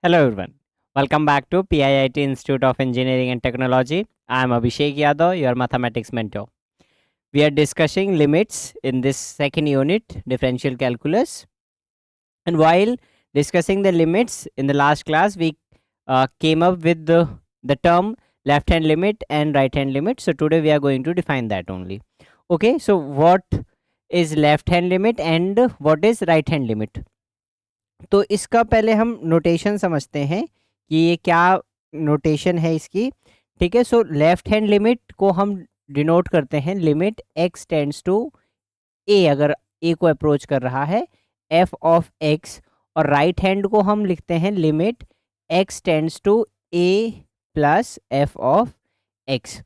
Hello everyone. Welcome back to PIIT Institute of Engineering and Technology. I am Abhishek Yadav, your mathematics mentor. We are discussing limits in this second unit, differential calculus. And while discussing the limits in the last class, we came up with the term left hand limit and right hand limit. So today we are going to define that only. Okay, so what is left hand limit and what is right hand limit? तो इसका पहले हम notation समझते हैं कि ये क्या notation है इसकी। ठीक है, सो लेफ्ट हैंड लिमिट को हम डिनोट करते हैं limit x tends to a, अगर a को अप्रोच कर रहा है f ऑफ x, और राइट हैंड को हम लिखते हैं limit x tends to a plus f of x।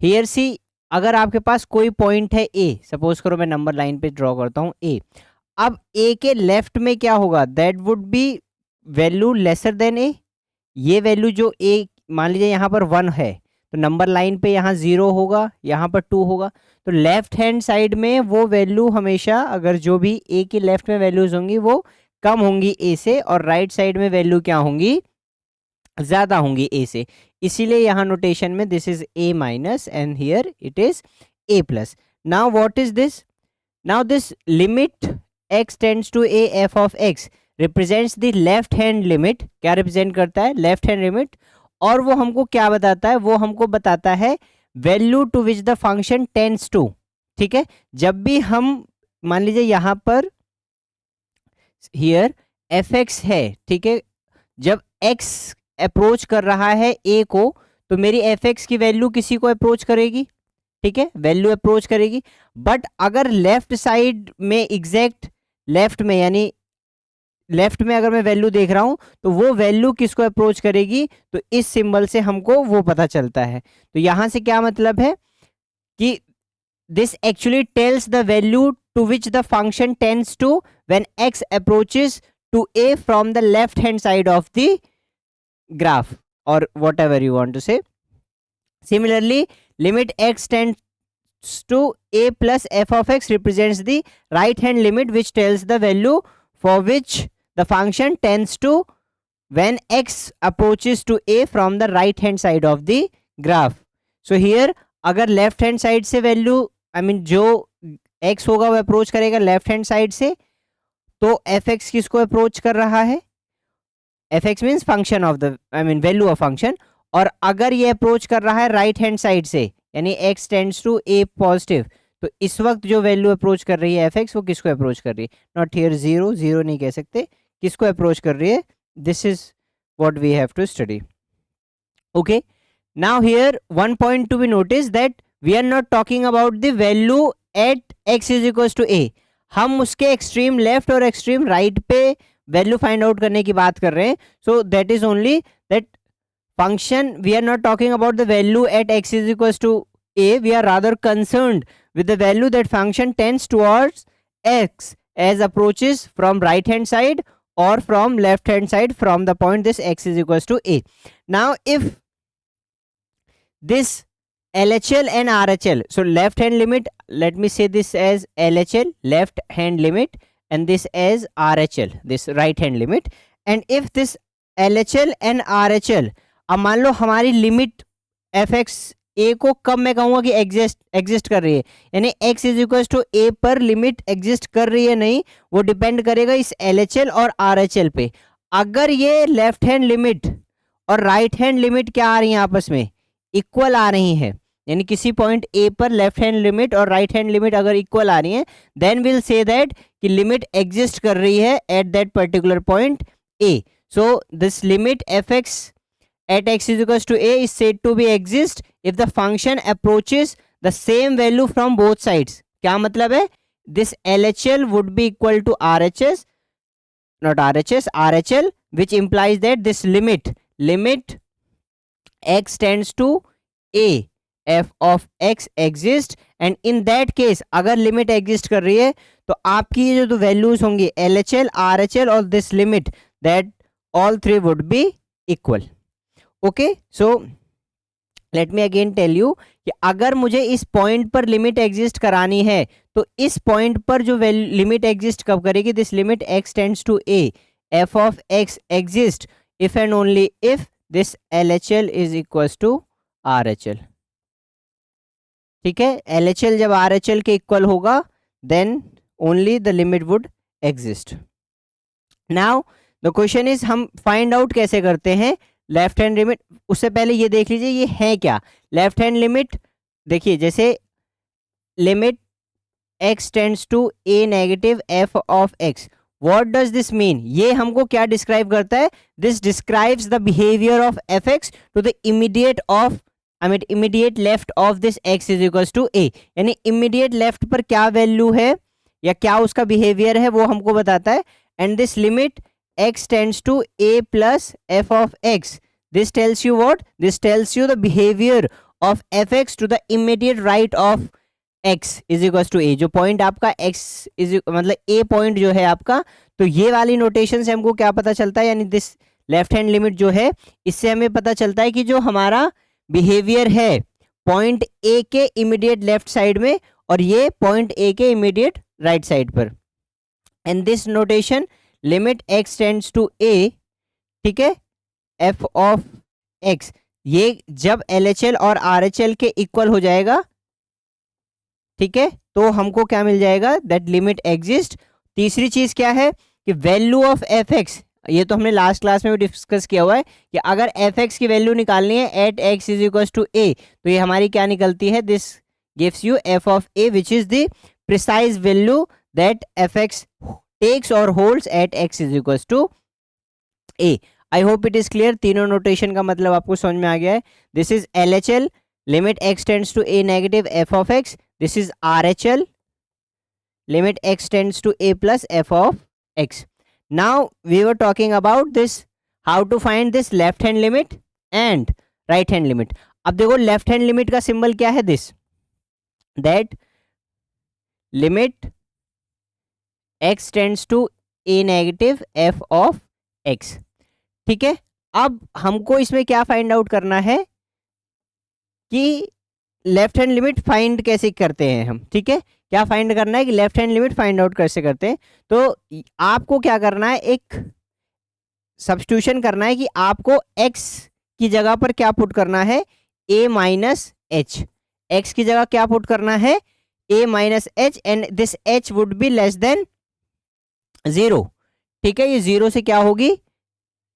Here see, अगर आपके पास कोई पॉइंट है a, सपोज करो मैं नंबर लाइन पे ड्रॉ करता हूँ a, अब a के लेफ्ट में क्या होगा, that would B value lesser than a। ये वैल्यू जो a, मान लीजिए यहाँ पर 1 है तो नंबर लाइन पे यहाँ 0 होगा, यहाँ पर 2 होगा, तो लेफ्ट हैंड साइड में वो वैल्यू हमेशा, अगर जो भी a के लेफ्ट में वैल्यूज होंगी वो कम होंगी a से, और राइट साइड में वैल्यू क्या होंगी, ज़्यादा होंगी a से। इसीलिए यहाँ नोटेशन में this is a minus and here it is a plus. Now what is this, now this limit x tends to a f of x represents the left hand limit. क्या represent करता है, left hand limit. और वो हमको क्या बताता है, वो हमको बताता है value to which the function tends to. ठीक है, जब भी हम मान लीजिए यहाँ पर हियर एफ एक्स है, ठीक है, जब x अप्रोच कर रहा है a को, तो मेरी एफ एक्स की वैल्यू किसी को अप्रोच करेगी, ठीक है, वैल्यू अप्रोच करेगी। बट अगर लेफ्ट साइड में एग्जैक्ट लेफ्ट में, यानी लेफ्ट में अगर मैं वैल्यू देख रहा हूं तो वो वैल्यू किसको अप्रोच करेगी, तो इस सिंबल से हमको वो पता चलता है। तो यहां से क्या मतलब है कि this actually tells the value to which the function tends to when x approaches to a from the left hand side of the graph, और whatever you want to say. Similarly limit x tends to a plus f of x represents the right hand limit which tells the value for which the function tends to when x approaches to a from the right hand side of the graph. So here अगर left hand side से value जो x होगा वो approach करेगा left hand side से, तो fx किसको approach कर रहा है, fx means function of the value of function. और अगर ये अप्रोच कर रहा है राइट हैंड साइड से, यानी x tends to a positive, तो इस वक्त जो वैल्यू अप्रोच कर रही है fx, वो किसको अप्रोच कर रही है, नॉट हियर जीरो, जीरो नहीं कह सकते, किसको अप्रोच कर रही है, this is what we have to study. Okay, now here one point to be notice that we are not talking about the value at x is equal to a। हम उसके extreme left और extreme right पे value find out करने की बात कर रहे हैं। So that is only that function, we are not talking about the value at x is equals to a, we are rather concerned with the value that function tends towards x as approaches from right hand side or from left hand side from the point this x is equals to a. Now if this LHL and RHL, so left hand limit, let me say this as LHL, left hand limit, and this as RHL, this right hand limit, and if this LHL and RHL, अब मान लो हमारी limit F x ए को कब मैं कहूँगा कि exist कर रही है, यानी x इज इक्वल टू ए पर लिमिट एग्जिस्ट कर रही है नहीं, वो डिपेंड करेगा इस LHL और RHL पे। अगर ये लेफ्ट हैंड लिमिट और राइट हैंड लिमिट क्या आ रही है, आपस में इक्वल आ रही हैं, यानी किसी पॉइंट ए पर लेफ्ट हैंड लिमिट और राइट हैंड लिमिट अगर इक्वल आ रही हैं, देन विल से दैट कि लिमिट एग्जिस्ट कर रही है at that particular point A. So this limit F x at x is equals to a is said to be exist if the function approaches the same value from both sides. क्या मतलब है, this LHL would be equal to RHS, not RHS, RHL, which implies that this limit x tends to a f of x exists, and in that case अगर limit exist कर रही है तो आपकी ये जो values होंगी LHL, RHL और this limit, that all three would be equal. Okay, so let me again tell you कि अगर मुझे इस पॉइंट पर लिमिट एग्जिस्ट करानी है तो इस पॉइंट पर जो लिमिट एग्जिस्ट कब करेगी, this limit x tends to a f of x exist if and only if this LHL is equal to RHL। ठीक है, LHL जब RHL के इक्वल होगा then only the limit would exist. Now the question is हम find out कैसे करते हैं लेफ्ट हैंड लिमिट। उससे पहले ये देख लीजिए ये है क्या लेफ्ट हैंड लिमिट। देखिए जैसे limit x tends to a negative f of x, what does this mean? ये हमको क्या डिस्क्राइब करता है? This describes the behaviour of fx to the immediate of immediate left of this x is equals to a। यानी immediate left पर क्या value है या क्या उसका बिहेवियर है वो हमको बताता है। And this limit x tends to a plus f of x, this tells you what? This tells you the behavior of fx to the immediate right of x is equals to a। जो point आपका x is मतलब a point जो है आपका, तो ये वाली notation से हमको क्या पता चलता है, यानी दिस लेफ्ट हैंड लिमिट जो है इससे हमें पता चलता है कि जो हमारा बिहेवियर है पॉइंट a के इमीडिएट लेफ्ट साइड में और ये पॉइंट a के इमीडिएट राइट साइड पर। And this notation limit x tends to a, ठीक है, f ऑफ x, ये जब LHL और RHL के इक्वल हो जाएगा, ठीक है, तो हमको क्या मिल जाएगा? That limit exist. तीसरी चीज क्या है कि वैल्यू ऑफ fx, ये तो हमने लास्ट क्लास में भी डिस्कस किया हुआ है कि अगर fx की वैल्यू निकालनी है at x is equal to a, तो ये हमारी क्या निकलती है? This gives you f of a which is the precise value that fx takes और holds at x is equal to a। I hope it is clear. तीनों notation का मतलब आपको समझ में आ गया है। This is LHL limit x tends to a negative f of x, this is RHL limit x tends to a plus f of x। Now we were talking about this how to find this left hand limit and right hand limit. अब देखो left hand limit का symbol क्या है? This that limit x tends to a negative f of x। ठीक है, अब हमको इसमें क्या फाइंड आउट करना है कि लेफ्ट हैंड लिमिट फाइंड कैसे करते हैं हम। ठीक है, क्या फाइंड करना है कि left hand limit find out कैसे करते हैं। तो आपको क्या करना है, एक सब्स्टिट्यूशन करना है कि आपको x की जगह पर क्या पुट करना है? a minus H. एक्स की जगह क्या पुट करना है? a minus H, and this h would be less than 0। ठीक है, ये 0 से क्या होगी?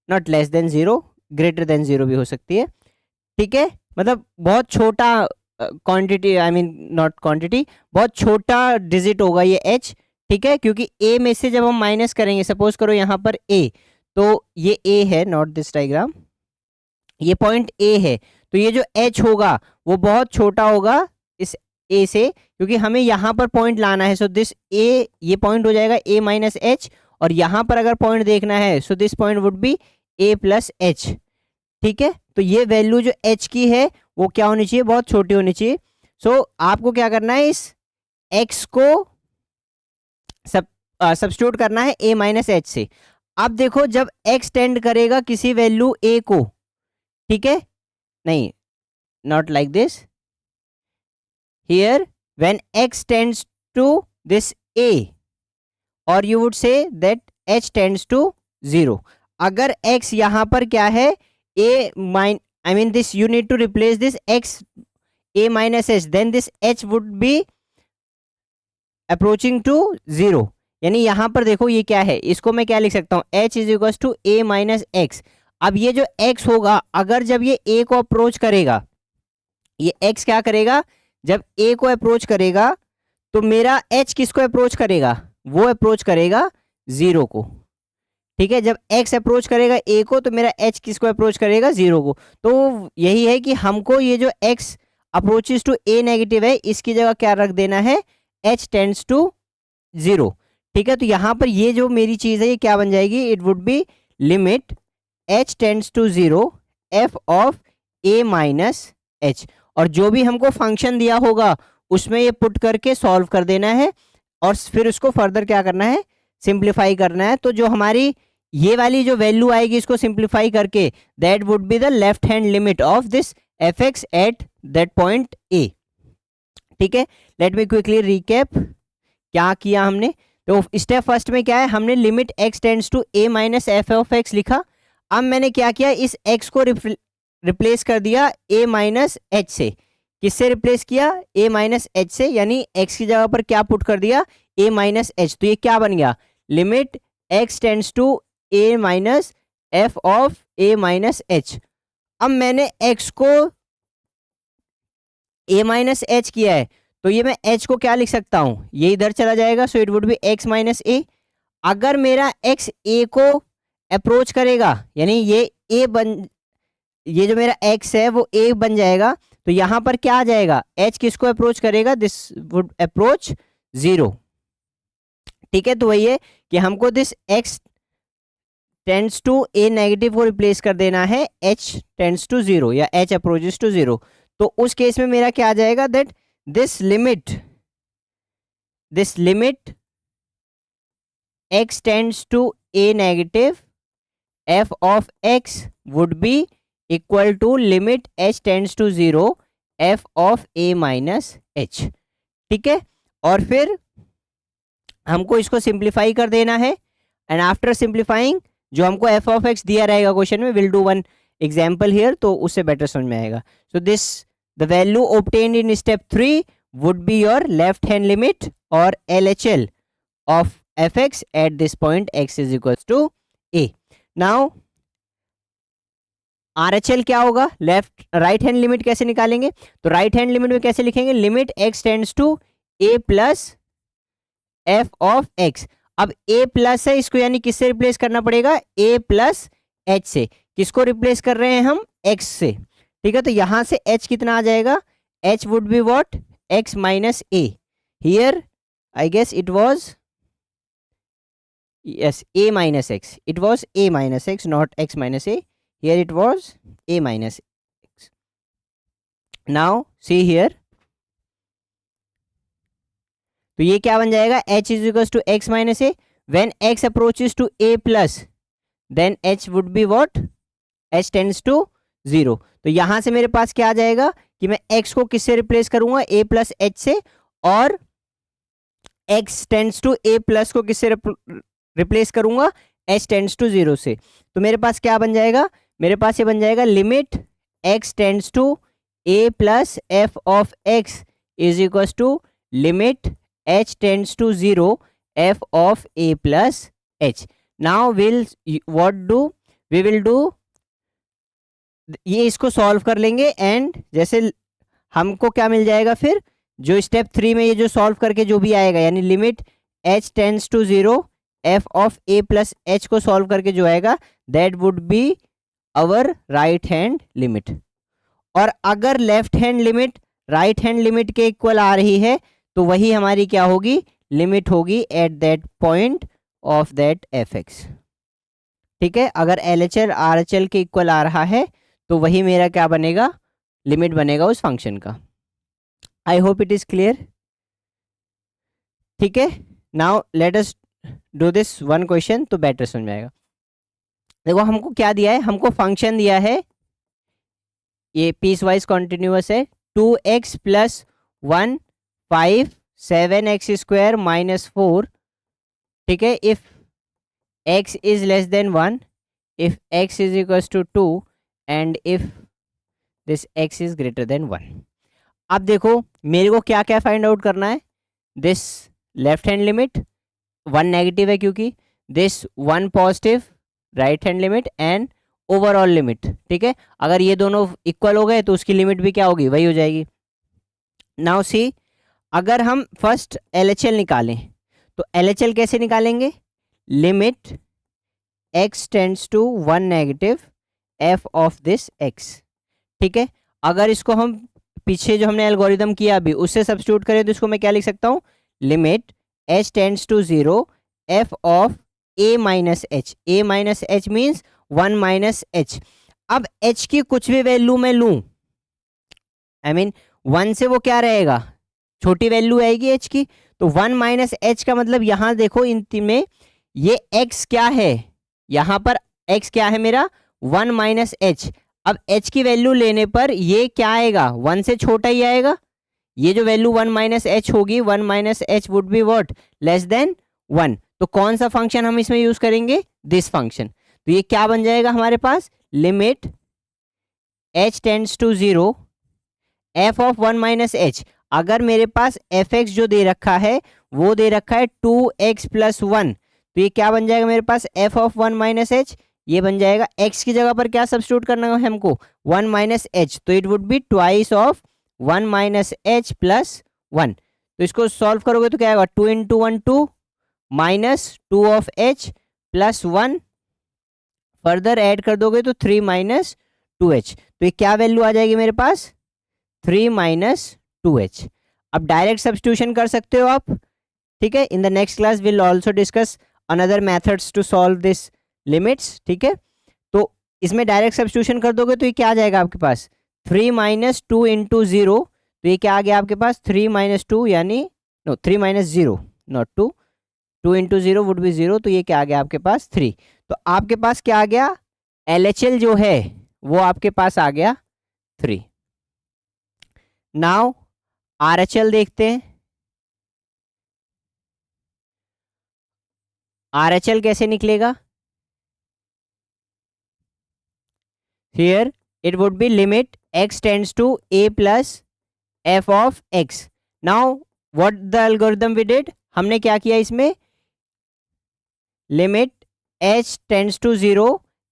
Not less than 0, greater than 0 भी हो सकती है। ठीक है, मतलब बहुत छोटा quantity, I mean not quantity, बहुत छोटा डिजिट होगा ये h। ठीक है, क्योंकि a में से जब हम माइनस करेंगे, सपोज करो यहाँ पर a, तो ये a है, नॉट दिस डायग्राम, ये पॉइंट a है, तो ये जो h होगा वो बहुत छोटा होगा इस a से, क्योंकि हमें यहाँ पर पॉइंट लाना है। सो दिस a, ये पॉइंट हो जाएगा a माइनस एच, और यहाँ पर अगर पॉइंट देखना है so this point would be a plus H. ठीक है, तो ये वैल्यू जो h की है वो क्या होनी चाहिए? बहुत छोटी होनी चाहिए। सो आपको क्या करना है, इस x को सब्स्टिट्यूट करना है a माइनस एच से। अब देखो जब x टेंड करेगा किसी वैल्यू a को, ठीक है, नहीं, not like this, here when x tends to this a, और you would say that h tends to 0। अगर x यहां पर क्या है? a mine, I mean this you need to replace this x a minus h, then this h would be approaching to 0। यानी यहां पर देखो ये क्या है, इसको मैं क्या लिख सकता हूं? h is equal to a minus x. अब ये जो x होगा, अगर जब ये a को अप्रोच करेगा, ये x क्या करेगा? जब a को अप्रोच करेगा तो मेरा h किसको अप्रोच करेगा? वो अप्रोच करेगा 0 को। ठीक है, जब x अप्रोच करेगा a को तो मेरा h किसको अप्रोच करेगा? 0 को। तो यही है कि हमको ये जो x approaches to a negative है, इसकी जगह क्या रख देना है? h tends to 0। ठीक है, तो यहाँ पर ये जो मेरी चीज़ है ये क्या बन जाएगी? It would be limit h tends to 0 f of a minus h, और जो भी हमको फंक्शन दिया होगा उसमें ये पुट करके सॉल्व कर देना है, और फिर उसको फर्दर क्या करना है? सिंप्लीफाई करना है। तो जो हमारी ये वाली जो वैल्यू आएगी इसको सिंप्लीफाई करके that would be the left hand limit of this fx eight that point a। ठीक है, लेट मी क्विकली रिकैप क्या किया हमने। तो स्टेप फर्स्ट में क्या है? हमने limit x tends to a minus f of x लिखा। अब मैंने क्या किया, इस x को रिप्लेस कर दिया a माइनस एच से। किससे रिप्लेस किया? a माइनस एच से, यानी x की जगह पर क्या पुट कर दिया? a minus h. तो ये क्या बन गया? Limit x tends to a minus f of a minus H. अब मैंने x को a माइनस एच किया है, तो ये मैं h को क्या लिख सकता हूं? ये इधर चला जाएगा, so it would be x minus a. अगर मेरा x a को अप्रोच करेगा, यानी ये जो मेरा x है वो a बन जाएगा, तो यहां पर क्या आ जाएगा? h किसको अप्रोच करेगा? This would approach 0। ठीक है, तो वही है कि हमको this x tends to a negative को रिप्लेस कर देना है h टेंड्स टू 0 या h अप्रोचेस टू 0। तो उस केस में मेरा क्या आ जाएगा? That this limit x tends to a negative f of x would be equal to limit h tends to 0 f of a minus h। ठीक है, और फिर हमको इसको सिंप्लीफाई कर देना है, एंड आफ्टर सिंप्लीफाइंग जो हमको f ऑफ x दिया रहेगा क्वेश्चन में, will do one example here, तो उससे बेटर समझ में आएगा। So this the value obtained in step 3 would be your left hand limit or LHL of fx at this point x is equals to a. Now RHL क्या होगा? Right hand limit कैसे निकालेंगे? तो right hand limit में कैसे लिखेंगे? Limit x tends to a plus f of x। अब a plus है, इसको यानी किससे रिप्लेस करना पड़ेगा? a प्लस h से। किसको रिप्लेस कर रहे हैं हम? x से। ठीक है, तो यहां से h कितना आ जाएगा? h would be what? x minus a. Here I guess it was, yes, a minus x. It was a minus x, not x minus a. Here it was a minus x. Now see here, तो ये क्या बन जाएगा? h is equals to x minus a. When x approaches to a plus, then h would be what? h tends to 0. तो यहां से मेरे पास क्या आ जाएगा कि मैं x को किससे रिप्लेस करूंगा? a प्लस एच से, और x tends to a plus को किससे रिप्लेस करूंगा? h टेंड्स टू 0 से। तो मेरे पास क्या बन जाएगा? मेरे पास ये बन जाएगा limit x tends to a plus f of x is equal to limit h tends to 0 f of a plus h। Now will what do? We will do, ये इसको सॉल्व कर लेंगे, एंड जैसे हमको क्या मिल जाएगा फिर? जो स्टेप 3 में ये जो सॉल्व करके जो भी आएगा, यानी limit h tends to 0 f of a plus h को सॉल्व करके जो आएगा, that would be our right hand limit. और अगर left hand limit right hand limit के इक्वल आ रही है, तो वही हमारी क्या होगी? लिमिट होगी at that point of that fx। ठीक है, अगर LHL RHL के इक्वल आ रहा है, तो वही मेरा क्या बनेगा? लिमिट बनेगा उस फंक्शन का। आई होप इट इज क्लियर। ठीक है, now let us do this one question, तो बेटर समझ में आएगा। देखो हमको क्या दिया है? हमको फंक्शन दिया है, ये पीस वाइज कॉन्टिन्यूअस है, 2x plus 1 5 7x square minus 4। ठीक है, if x is less than 1, if x is equals to 2, and if this x is greater than 1। अब देखो मेरे को क्या क्या फाइंड आउट करना है? This left hand limit, 1 negative है क्योंकि, this 1 positive right hand limit, and overall limit. ठीक है, अगर ये दोनों इक्वल हो गए तो उसकी लिमिट भी क्या होगी? वही हो जाएगी। नाउ सी, अगर हम फर्स्ट LHL निकालें, तो LHL कैसे निकालेंगे? Limit x tends to 1 negative f of this x। ठीक है, अगर इसको हम पीछे जो हमने एल्गोरिदम किया अभी उससे सब्स्टिट्यूट करें, तो इसको मैं क्या लिख सकता हूँ? Limit h tends to 0 f of a minus H. a minus H means 1 minus H. अब h की कुछ भी वैल्यू मैं लूँ, आई मीन 1 से वो क्या रहेगा? छोटी वैल्यू आएगी h की, तो 1 माइनस एच का मतलब यहाँ देखो इन में ये x क्या है? यहाँ पर x क्या है मेरा? 1 माइनस एच। अब h की वैल्यू लेने पर ये क्या आएगा? 1 से छोटा ही आएगा। ये जो वैल्यू 1 माइनस एच होगी, 1 minus h would be what? Less than 1। तो कौन सा फंक्शन हम इसमें यूज करेंगे? This function. तो ये क्या बन जाएगा हमारे पास, limit h tends to 0 f of 1 minus h। अगर मेरे पास fx जो दे रखा है वो दे रखा है 2x प्लस 1, तो ये क्या बन जाएगा मेरे पास, f ऑफ 1 माइनस h। ये बन जाएगा x की जगह पर क्या सब्स्टिट्यूट करना है हमको, 1 माइनस h, तो it would be twice of 1 minus h plus 1। तो इसको सॉल्व करोगे तो क्या आएगा, 2 into 1 2 minus 2 of h plus 1, further add कर दोगे तो 3 माइनस 2h। तो ये क्या वैल्यू आ जाएगी मेरे पास, 3 माइनस 2h। अब डायरेक्ट सब्स्टिट्यूशन कर सकते हो आप, ठीक है। In the next class will also discuss another methods to solve this limits, ठीक है। तो इसमें डायरेक्ट सब्स्टिट्यूशन कर दोगे तो ये क्या आ जाएगा आपके पास, 3 माइनस 2 इंटू 0, तो ये क्या आ गया आपके पास, 3 माइनस 2 यानी no 3 minus 0 not 2, 2 into 0 would be 0, तो ये क्या आ गया आपके पास 3। तो आपके पास क्या आ गया, LHL जो है वो आपके पास आ गया 3। नाउ RHL देखते हैं। RHL कैसे निकलेगा, here it would be limit x tends to a plus f of x. Now what the algorithm we did, हमने क्या किया इसमें, limit h tends to 0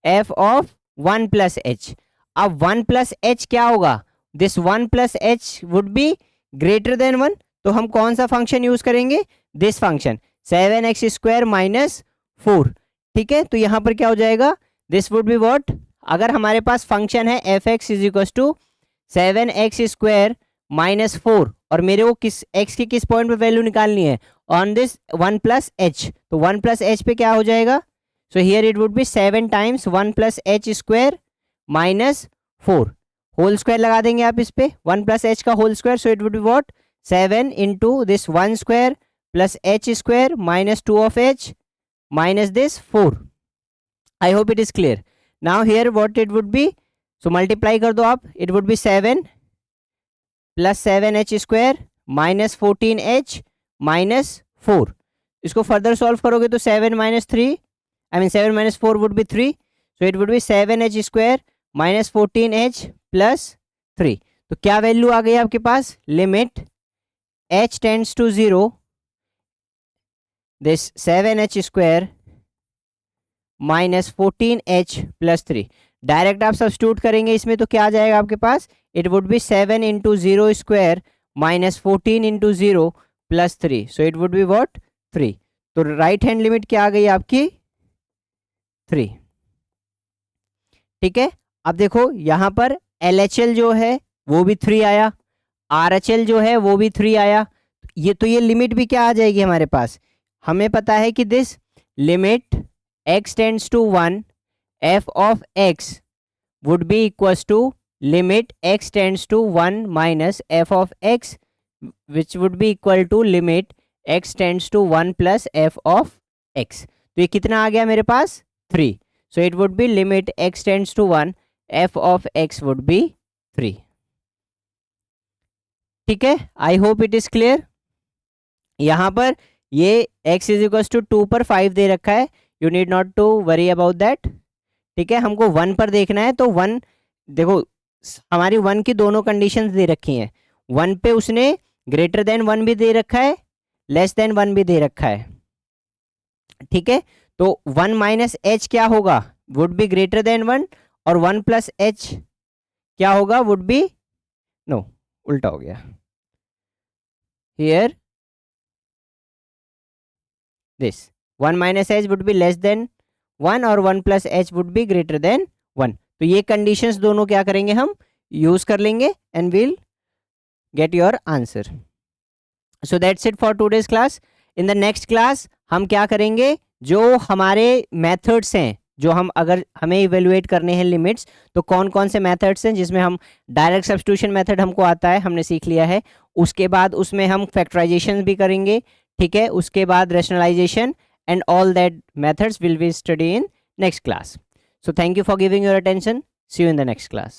f of 1 plus h। अब 1 प्लस h क्या होगा, this 1 plus h would be greater than 1, तो हम कौन सा फंक्शन यूज करेंगे, this function 7x square minus 4, ठीक है। तो यहां पर क्या हो जाएगा, दिस वुड बी व्हाट, अगर हमारे पास फंक्शन है f x is equal to 7x square minus 4 और मेरे को किस x की किस पॉइंट पे वैल्यू निकालनी है, ऑन दिस 1 प्लस h, तो 1 प्लस h पे क्या हो जाएगा, so here it would be 7 times 1 plus h square minus 4, whole square लगा देंगे आप इस पे, 1 प्लस h का whole square, so it would be what 7 into this 1 square plus h square minus 2 of h minus this 4। I hope it is clear. Now here what it would be, so multiply कर दो आप, it would be 7 plus 7h square minus 14h minus 4। इसको further solve करोगे तो 7 minus 3 I mean 7 minus 4 would be 3, so it would be 7h square minus 14h plus 3। तो क्या value आ गई आपके पास, limit h tends to 0 this 7h square minus 14h plus 3। Direct आप सब्स्टिट्यूट करेंगे इसमें तो क्या आ जाएगा आपके पास, it would be 7 into 0 square minus 14 into 0 plus 3, so it would be what 3। तो राइट हैंड लिमिट क्या आ गई आपकी 3, ठीक है। अब देखो यहां पर LHL जो है वो भी 3 आया, RHL जो है वो भी 3 आया, ये लिमिट भी क्या आ जाएगी हमारे पास, हमें पता है कि this limit x tends to 1 f of x would be equals to limit x tends to 1 minus f of x, which would be equal to limit x tends to 1 plus f of x। तो ये कितना आ गया मेरे पास 3, so it would be limit x tends to 1 f of x would be 3, ठीक है। आई hope it is clear. यहां पर ये x इज इक्वल टू 2 पर 5 दे रखा है, you need not to worry about that, ठीक है। हमको 1 पर देखना है, तो 1 देखो हमारी 1 की दोनों कंडीशंस दे रखी हैं, 1 पे उसने ग्रेटर देन 1 भी दे रखा है, लेस देन 1 भी दे रखा है, ठीक है। तो 1 माइनस h क्या होगा, वुड बी ग्रेटर देन 1, और 1 प्लस h क्या होगा, वुड बी नो उल्टा हो गया, here this 1 minus h would be less than 1 और 1 plus h would be greater than 1। तो ये कंडीशंस दोनों क्या करेंगे हम यूज कर लेंगे and will get your answer. So that's it for today's class. In the next class हम क्या करेंगे, जो हमारे मेथड्स हैं, जो हम अगर हमें इवेलुएट करने हैं लिमिट्स, तो कौन कौन से मेथड्स हैं जिसमें हम डायरेक्ट सब्स्टिट्यूशन मेथड हमको आता है, हमने सीख लिया है, उसके बाद उसमें हम फैक्टराइजेशन भी करेंगे, ठीक है, उसके बाद rationalisation and all that methods will be studied in next class. So thank you for giving your attention. See you in the next class.